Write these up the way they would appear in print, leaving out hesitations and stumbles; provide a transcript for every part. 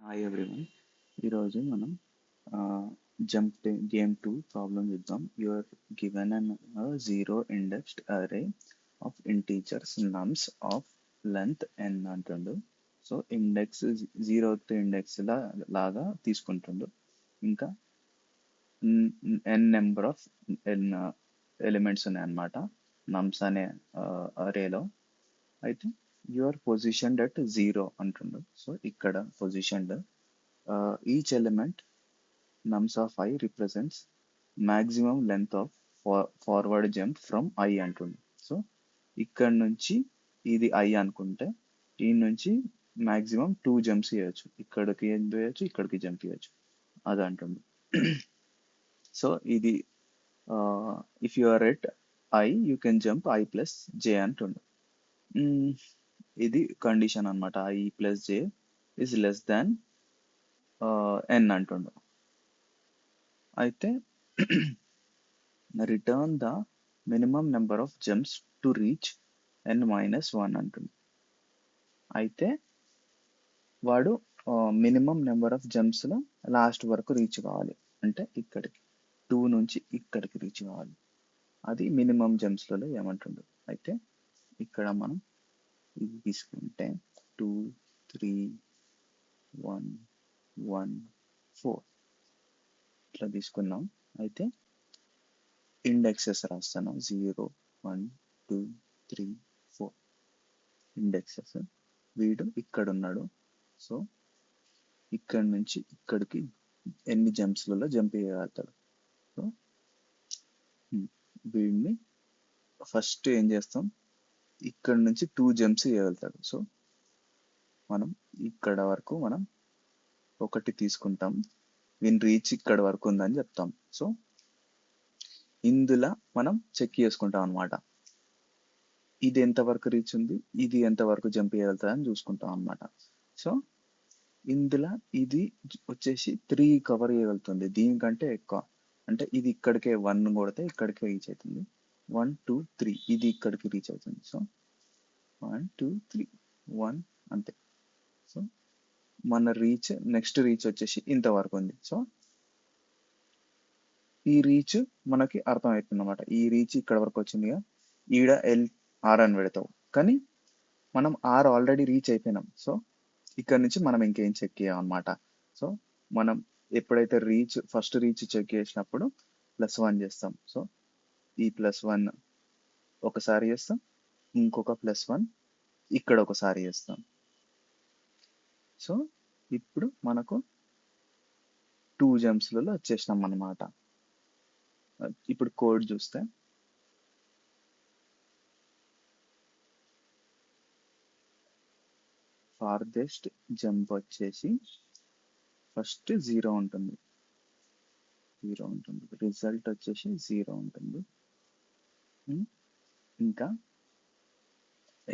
Hi everyone. ఈరోజు మనం jump game 2 problem చూద్దాం. You are given an zero indexed array of integers nums of length N అంటుండు. So index zeroth index లాగా తీసుకుంటుండు. ఇంకా N number of N elements ఉన్నాయి అన్నమాట నమ్స్ అనే అరేలో. అయితే యువర్ పొజిషన్ అట్ జీరో అంటుండు. సో ఇక్కడ position each element nums of I represents maximum length of forward jump from I అంటుంది. సో ఇక్కడ నుంచి ఇది ఐ అనుకుంటే ఈ నుంచి మాక్సిమం 2 జంప్స్ చేయొచ్చు. ఇక్కడికి చేయొచ్చు, ఇక్కడికి జంప్ చేయొచ్చు, అది అంటుంది. సో ఇది if you are at I you can jump I plus J అంటుండు. ఇది కండిషన్ అన్నమాట. I plus J is less than N అంటుండు. అయితే return the minimum number of jumps to reach N minus one అంటుంది. అయితే వాడు minimum number of జంప్స్లో last వరకు రీచ్ కావాలి. అంటే ఇక్కడికి 2 నుంచి ఇక్కడికి రీచ్ కావాలి. అది మినిమం జంప్స్లలో ఏమంటుండు. అయితే ఇక్కడ మనం ఇది తీసుకుంటే 2 3 1 1 4 ఇట్లా తీసుకున్నాం. అయితే ఇండెక్సెస్ రాస్తాను 0 1 2 3 4 ఇండెక్సెస్. వీడు ఇక్కడ ఉన్నాడు. సో ఇక్కడ నుంచి ఇక్కడికి ఎన్ని జంప్స్లలో జంప్ చేయగలుగుతాడు. సో వీడిని ఫస్ట్ ఏం చేస్తాం, ఇక్కడ నుంచి 2 జంప్స్ చేయగలుగుతాడు. సో మనం ఇక్కడ వరకు మనం ఒకటి తీసుకుంటాం, వీని రీచ్ ఇక్కడ వరకు ఉందని చెప్తాం. సో ఇందులో మనం చెక్ చేసుకుంటాం అనమాట, ఇది ఎంతవరకు రీచ్ ఉంది, ఇది ఎంతవరకు జంప్ చేయగలుగుతుంది అని చూసుకుంటాం అనమాట. సో ఇందులో ఇది వచ్చేసి 3 కవర్ చేయగలుగుతుంది, దీనికంటే ఎక్కువ. అంటే ఇది ఇక్కడికే 1 కొడితే ఇక్కడికే రీచ్ అవుతుంది. 1 2 3 ఇది ఇక్కడికి రీచ్ అవుతుంది. సో 1 2 3 1 అంతే. సో మన రీచ్ నెక్స్ట్ రీచ్ వచ్చేసి ఇంతవరకు ఉంది. సో ఈ రీచ్ మనకి అర్థమవుతుంది అనమాట. ఈ రీచ్ ఇక్కడ వరకు వచ్చింది, ఈడ ఆర్ అని పెడతావు. కానీ మనం ఆర్ ఆల్రెడీ రీచ్ అయిపోయినాం. సో ఇక్కడ నుంచి మనం ఇంకేం చెక్ చేయం అనమాట. సో మనం ఎప్పుడైతే ఫస్ట్ రీచ్ చెక్ చేసినప్పుడు +1 చేస్తాం. సో ఈ +1 ఒకసారి చేస్తాం, ఇంకొక +1 ఇక్కడ ఒకసారి చేస్తాం. సో ఇప్పుడు మనకు 2 జంప్స్లలో వచ్చేసినాం అన్నమాట. ఇప్పుడు కోడ్ చూస్తే ఫార్దెస్ట్ జంప్ వచ్చేసి ఫస్ట్ 0 ఉంటుంది, రిజల్ట్ వచ్చేసి 0 ఉంటుంది. ఇంకా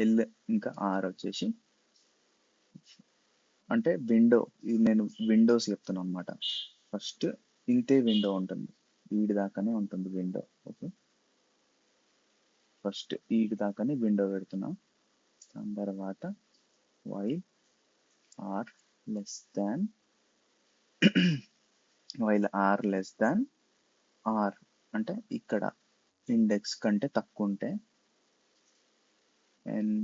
ఎల్ ఇంకా ఆర్ వచ్చేసి, అంటే విండో, ఇది నేను విండోస్ చెప్తున్నాను అనమాట. ఫస్ట్ ఇంతే విండో ఉంటుంది, వీడి దాకానే ఉంటుంది విండో. ఓకే, ఫస్ట్ వీడి దాకానే విండో పెడుతున్నాం. దాని తర్వాత while R less than R అంటే ఇక్కడ ఇండెక్స్ కంటే తక్కువ ఉంటే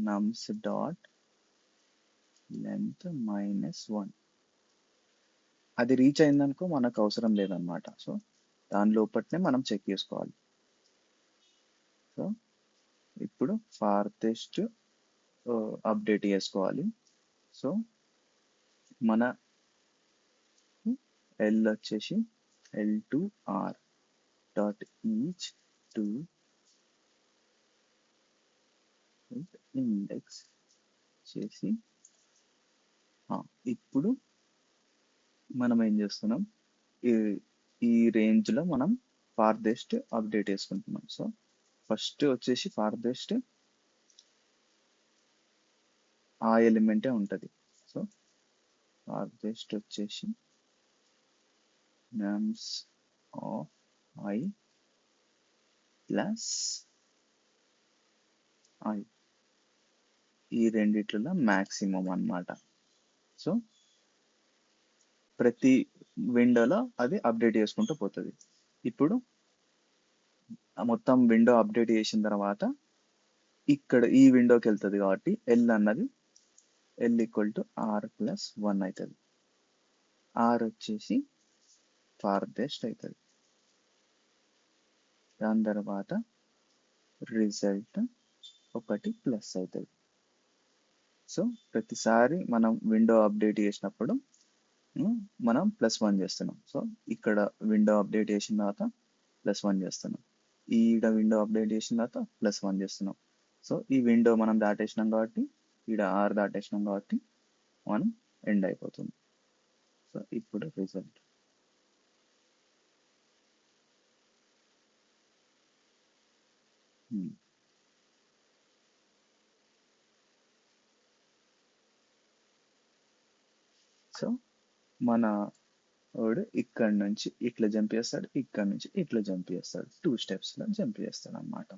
nums డాట్ లెంత్ -1 అది రీచ్ అయిందనుకో మనకు అవసరం లేదన్నమాట. సో దాని లోపట్నే మనం చెక్ చేసుకోవాలి. సో ఇప్పుడు ఫార్దెస్ట్ అప్డేట్ చేసుకోవాలి. సో మన ఎల్ వచ్చేసి L2R dot each to index చేసి, ఇప్పుడు మనం ఏం చేస్తున్నాం, ఈ రేంజ్లో మనం ఫార్దెస్ట్ అప్డేట్ చేసుకుంటున్నాం. సో ఫస్ట్ వచ్చేసి ఫార్దెస్ట్ ఆ ఎలిమెంటే ఉంటుంది. సో ఫార్దెస్ట్ వచ్చేసి nums of I plus I, ఈ రెండిట్లలో మ్యాక్సిమం అన్నమాట. సో ప్రతి విండోలో అది అప్డేట్ చేసుకుంటూ పోతుంది. ఇప్పుడు ఆ మొత్తం విండో అప్డేట్ చేసిన తర్వాత ఇక్కడ ఈ విండోకి వెళ్తుంది కాబట్టి ఎల్ అన్నది L equal to R plus 1 అవుతుంది. ఆర్ వచ్చేసి ఫార్దెస్ట్ అవుతుంది. దాని తర్వాత రిజల్ట్ ఒకటి ప్లస్ అవుతుంది. సో ప్రతిసారి మనం విండో అప్డేట్ చేసినప్పుడు మనం +1 చేస్తున్నాం. సో ఇక్కడ విండో అప్డేట్ చేసిన తర్వాత +1 చేస్తున్నాం. ఈడ విండో అప్డేట్ చేసిన తర్వాత +1 చేస్తున్నాం. సో ఈ విండో మనం దాటేసినాం కాబట్టి ఈడ ఆర్ దాటేసినాం కాబట్టి మనం ఎండ్ అయిపోతుంది. సో ఇప్పుడు రిజల్ట్ సో మన వాడు ఇక్కడ నుంచి ఇట్లా జంప్ చేస్తాడు, ఇక్కడ నుంచి ఇట్లా జంప్ చేస్తాడు, 2 స్టెప్స్లో జంప్ చేస్తాడు అనమాట.